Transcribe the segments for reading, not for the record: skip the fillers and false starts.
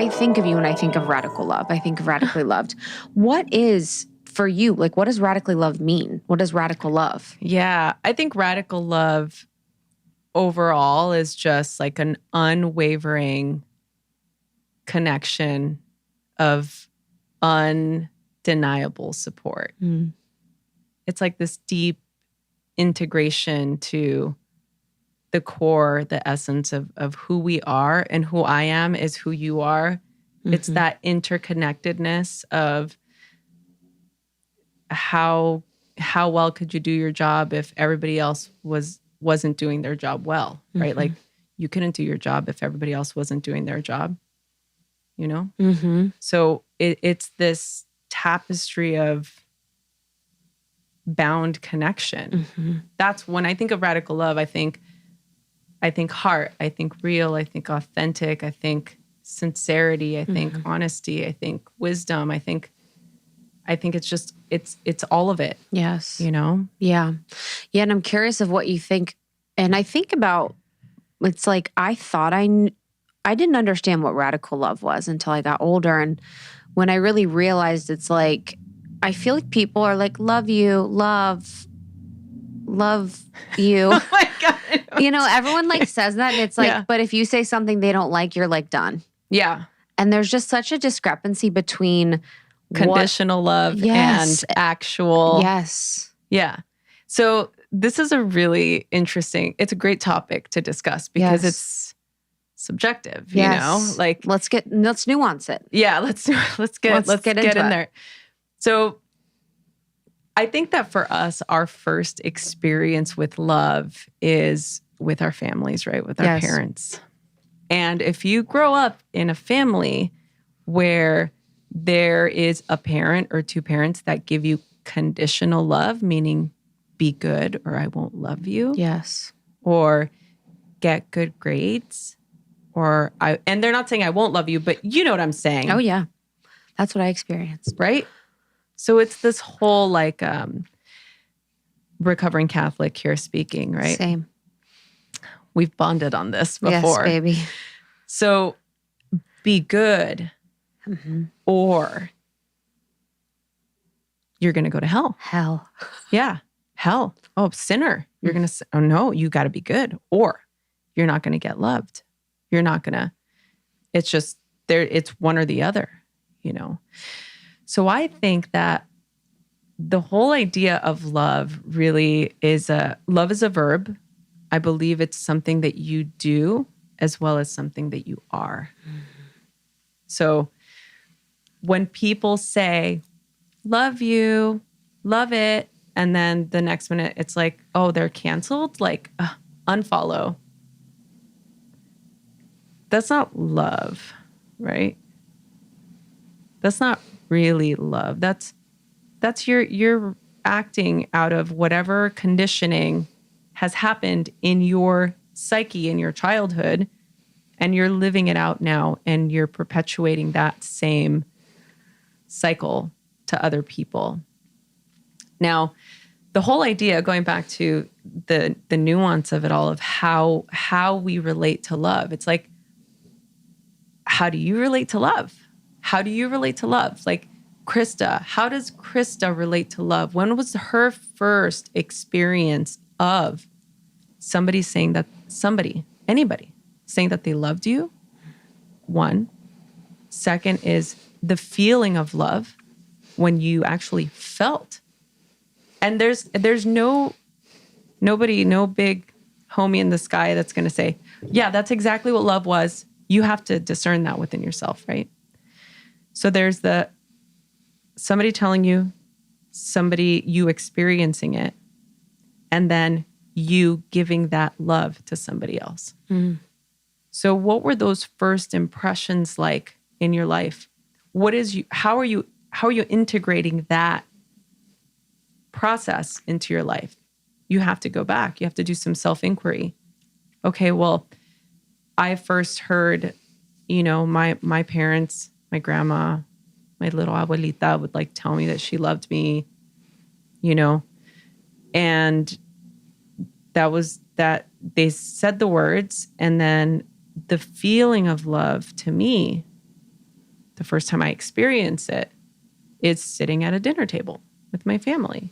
I think of you when I think of radical love. I think of radically loved. What is for you? Like, what does radically loved mean? What is radical love? Yeah, I think radical love overall is just like an unwavering connection of undeniable support. Mm. It's like this deep integration to the core, the essence of who we are, and who I am is who you are. Mm-hmm. It's that interconnectedness of how well could you do your job if everybody else wasn't doing their job well, right? Mm-hmm. Like you couldn't do your job if everybody else wasn't doing their job, you know? Mm-hmm. So it's this tapestry of bound connection. Mm-hmm. That's when I think of radical love, I think heart, I think real, I think authentic, I think sincerity, I think honesty, I think wisdom, I think it's just, it's all of it. Yes. You know? Yeah. Yeah. And I'm curious of what you think. And I think about, it's like, I thought I didn't understand what radical love was until I got older. And when I really realized, it's like, I feel like people are like, love you. Oh my God. You know, everyone like says that. And it's like, but if you say something they don't like, you're like done. Yeah. And there's just such a discrepancy between conditional love and actual. Yes. Yeah. So this is a really interesting, it's a great topic to discuss because it's subjective, you know, like let's nuance it. Yeah. Let's get in there. So I think that for us, our first experience with love is with our families, right? With our parents. And if you grow up in a family where there is a parent or two parents that give you conditional love, meaning be good or I won't love you. Yes. Or get good grades and they're not saying I won't love you, but you know what I'm saying. Oh yeah. That's what I experienced. Right? So it's this whole like recovering Catholic here speaking, right? Same. We've bonded on this before. Yes, baby. So be good or you're going to go to hell. Hell. Yeah. Hell. Oh, sinner. You're going to, oh no, you got to be good or you're not going to get loved. You're not going to, it's just there. It's one or the other, you know? So I think that the whole idea of love really is love is a verb. I believe it's something that you do as well as something that you are. Mm-hmm. So when people say, love you, love it, and then the next minute it's like, oh, they're canceled, like unfollow. That's not love, right? That's not really love. That's you're acting out of whatever conditioning has happened in your psyche in your childhood, and you're living it out now, and you're perpetuating that same cycle to other people. Now, the whole idea, going back to the nuance of it all, of how we relate to love, it's like, how do you relate to love? How do you relate to love? Like Krista, how does Krista relate to love? When was her first experience of anybody saying that they loved you? One. Second is the feeling of love when you actually felt. And there's no big homie in the sky that's going to say, yeah, that's exactly what love was. You have to discern that within yourself, right? So there's somebody telling you, you experiencing it, and then you giving that love to somebody else. Mm. So what were those first impressions like in your life? How are you integrating that process into your life? You have to go back. You have to do some self-inquiry. Okay, well, I first heard, my parents, my grandma, my little abuelita would like tell me that she loved me, and that was that they said the words, and then the feeling of love to me the first time I experience it is sitting at a dinner table with my family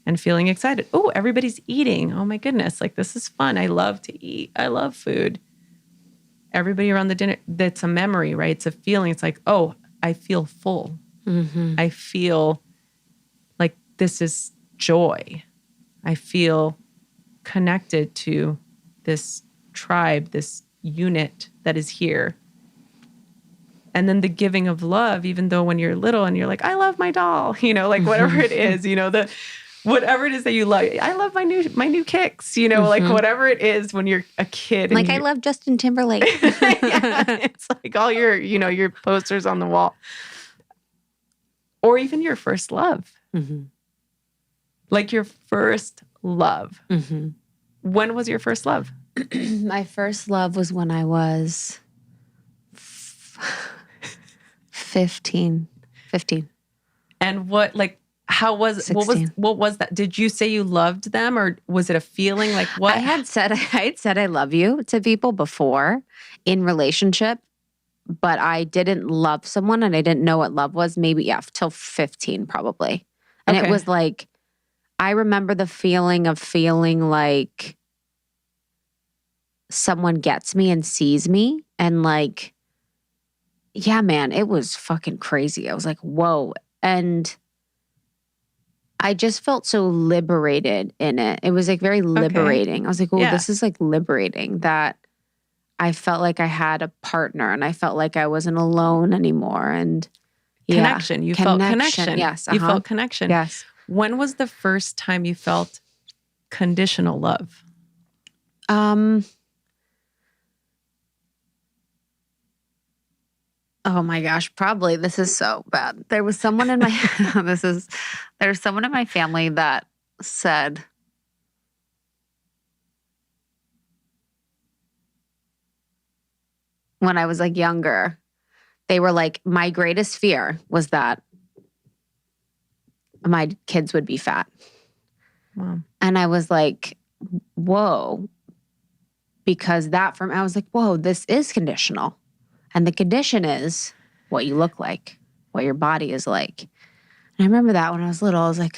and feeling excited. Oh, everybody's eating. Oh my goodness. Like, this is fun. I love to eat. I love food. Everybody around the dinner, that's a memory, right? It's a feeling. It's like, oh, I feel full. Mm-hmm. I feel like this is joy. I feel connected to this tribe, this unit that is here. And then the giving of love, even though when you're little and you're like, I love my doll, you know, like whatever it is, you know, whatever it is that you love. I love my new kicks, you know, like whatever it is when you're a kid. Like, I love Justin Timberlake. Yeah, it's like all your, you know, your posters on the wall. Or even your first love. Mm-hmm. Like your first love. Mm-hmm. When was your first love? My first love was when I was 15. And what, like, how was 16. what was that? Did you say you loved them, or was it a feeling? Like, what? I had said I love you to people before in relationship, but I didn't love someone and I didn't know what love was. Maybe till 15 probably. And It was like, I remember the feeling of feeling like someone gets me and sees me, and like, yeah, man, it was fucking crazy. I was like, whoa. And I just felt so liberated in it. It was like very liberating. I was like, oh, this is like liberating, that I felt like I had a partner and I felt like I wasn't alone anymore. And connection. You felt connection. Yes. You felt connection. Yes. When was the first time you felt conditional love? Oh my gosh, probably. This is so bad. There was someone in my there's someone in my family that said, when I was like younger, they were like, my greatest fear was that my kids would be fat. Wow. And I was like, whoa. Because I was like, whoa, this is conditional. And the condition is what you look like, what your body is like. And I remember that when I was little, I was like,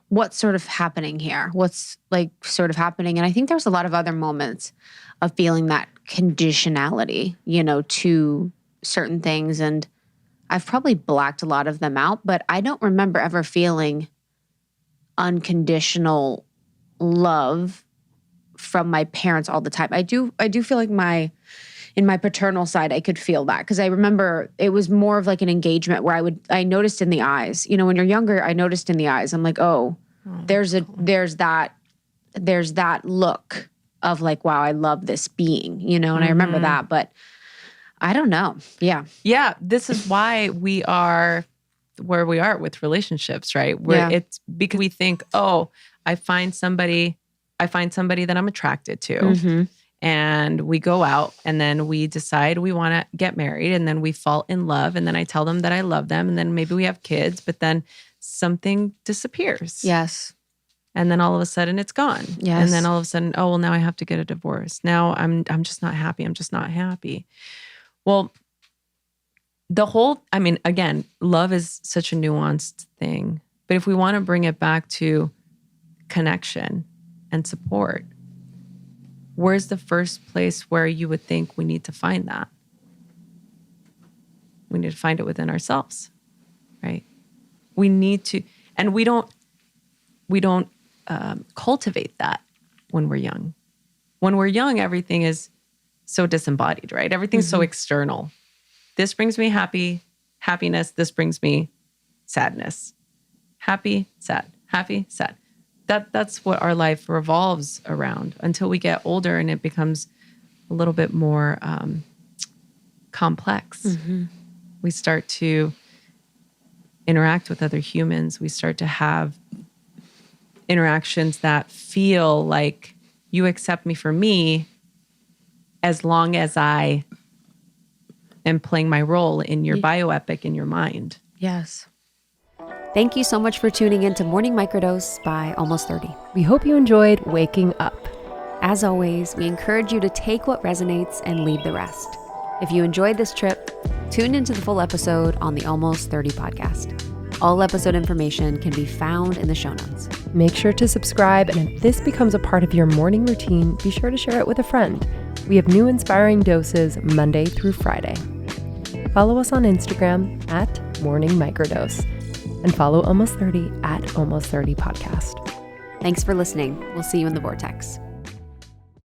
what's sort of happening here? What's like sort of happening? And I think there's a lot of other moments of feeling that conditionality, you know, to certain things. And I've probably blacked a lot of them out, but I don't remember ever feeling unconditional love from my parents all the time. I do feel like in my paternal side, I could feel that, because I remember it was more of like an engagement where I noticed in the eyes, you know, when you're younger, I noticed in the eyes, I'm like, there's that look of like, wow, I love this being, you know, and I remember that, but I don't know. Yeah. Yeah. This is why we are where we are with relationships, right? It's because we think, I find somebody that I'm attracted to. Mm-hmm. And we go out and then we decide we want to get married, and then we fall in love, and then I tell them that I love them, and then maybe we have kids, but then something disappears. Yes. And then all of a sudden it's gone. Yes. And then all of a sudden, now I have to get a divorce. Now I'm just not happy. I'm just not happy. Well, again, love is such a nuanced thing, but if we want to bring it back to connection and support, where's the first place where you would think we need to find that? We need to find it within ourselves, right? We need to, and we don't cultivate that when we're young. When we're young, everything is so disembodied, right? Everything's so external. This brings me happiness. This brings me sadness. Happy, sad, happy, sad. That's what our life revolves around until we get older and it becomes a little bit more complex. Mm-hmm. We start to interact with other humans. We start to have interactions that feel like you accept me for me as long as I am playing my role in your bioepic in your mind. Yes. Thank you so much for tuning in to Morning Microdose by Almost 30. We hope you enjoyed waking up. As always, we encourage you to take what resonates and leave the rest. If you enjoyed this trip, Tune into the full episode on the Almost 30 podcast. All episode information can be found in the show notes. Make sure to subscribe, and if this becomes a part of your morning routine, be sure to share it with a friend. We have new inspiring doses Monday through Friday. Follow us on Instagram at Morning Microdose, and follow Almost 30 at Almost 30 Podcast. Thanks for listening. We'll see you in the vortex.